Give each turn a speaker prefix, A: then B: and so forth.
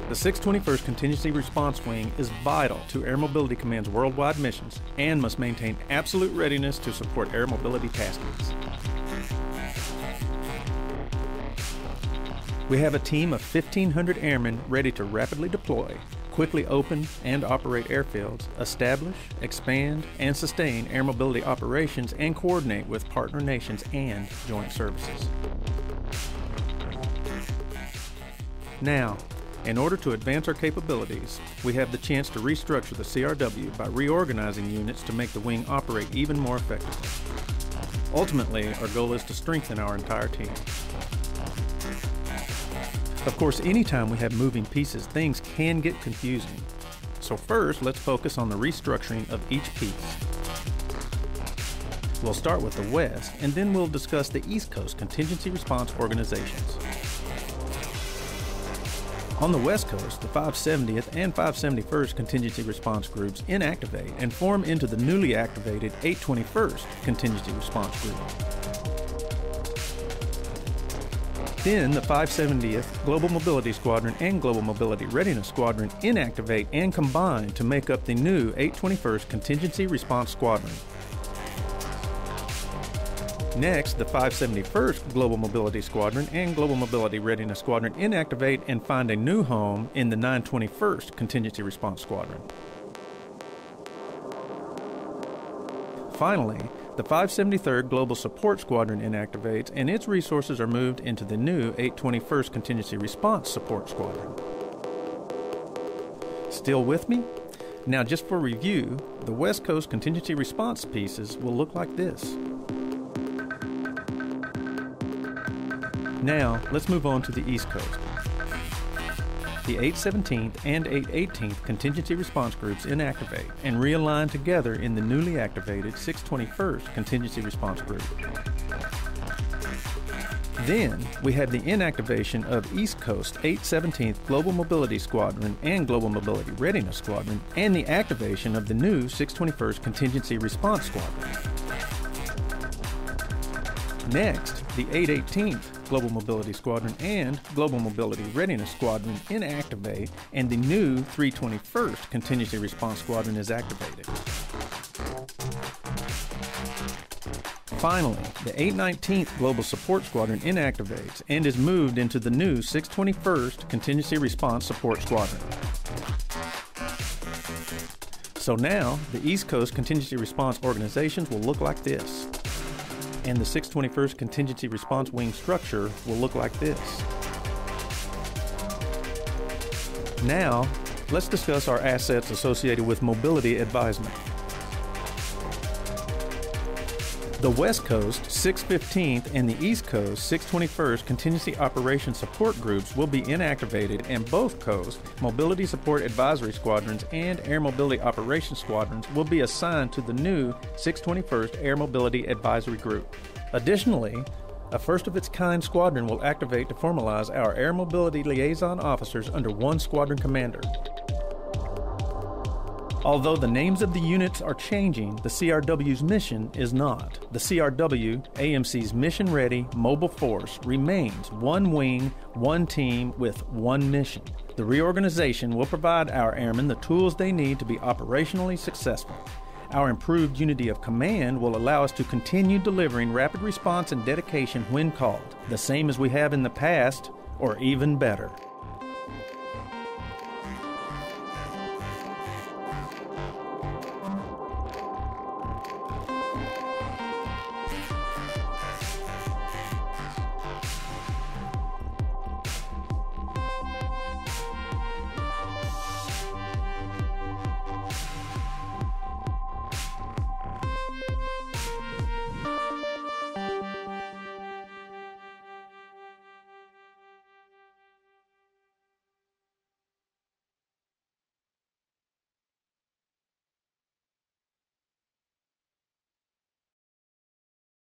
A: The 621st Contingency Response Wing is vital to Air Mobility Command's worldwide missions and must maintain absolute readiness to support air mobility taskings. We have a team of 1,500 airmen ready to rapidly deploy, quickly open and operate airfields, establish, expand, and sustain air mobility operations, and coordinate with partner nations and joint services. Now, in order to advance our capabilities, we have the chance to restructure the CRW by reorganizing units to make the wing operate even more effectively. Ultimately, our goal is to strengthen our entire team. Of course, anytime we have moving pieces, things can get confusing. So first, let's focus on the restructuring of each piece. We'll start with the West, and then we'll discuss the East Coast Contingency Response Organizations. On the West Coast, the 570th and 571st Contingency Response Groups inactivate and form into the newly activated 821st Contingency Response Group. Then the 570th Global Mobility Squadron and Global Mobility Readiness Squadron inactivate and combine to make up the new 821st Contingency Response Squadron. Next, the 571st Global Mobility Squadron and Global Mobility Readiness Squadron inactivate and find a new home in the 921st Contingency Response Squadron. Finally, the 573rd Global Support Squadron inactivates and its resources are moved into the new 821st Contingency Response Support Squadron. Still with me? Now, just for review, the West Coast Contingency Response pieces will look like this. Now, let's move on to the East Coast. The 817th and 818th Contingency Response Groups inactivate and realign together in the newly activated 621st Contingency Response Group. Then, we have the inactivation of East Coast 817th Global Mobility Squadron and Global Mobility Readiness Squadron and the activation of the new 621st Contingency Response Squadron. Next, the 818th Global Mobility Squadron and Global Mobility Readiness Squadron inactivate and the new 321st Contingency Response Squadron is activated. Finally, the 819th Global Support Squadron inactivates and is moved into the new 621st Contingency Response Support Squadron. So now, the East Coast Contingency Response organizations will look like this. And the 621st Contingency Response Wing structure will look like this. Now, let's discuss our assets associated with mobility advisement. The West Coast 615th and the East Coast 621st Contingency Operations Support Groups will be inactivated, and both Coast Mobility Support Advisory Squadrons and Air Mobility Operations Squadrons will be assigned to the new 621st Air Mobility Advisory Group. Additionally, a first-of-its-kind squadron will activate to formalize our Air Mobility Liaison Officers under one squadron commander. Although the names of the units are changing, the CRW's mission is not. The CRW, AMC's mission-ready mobile force, remains one wing, one team with one mission. The reorganization will provide our airmen the tools they need to be operationally successful. Our improved unity of command will allow us to continue delivering rapid response and dedication when called, the same as we have in the past, or even better.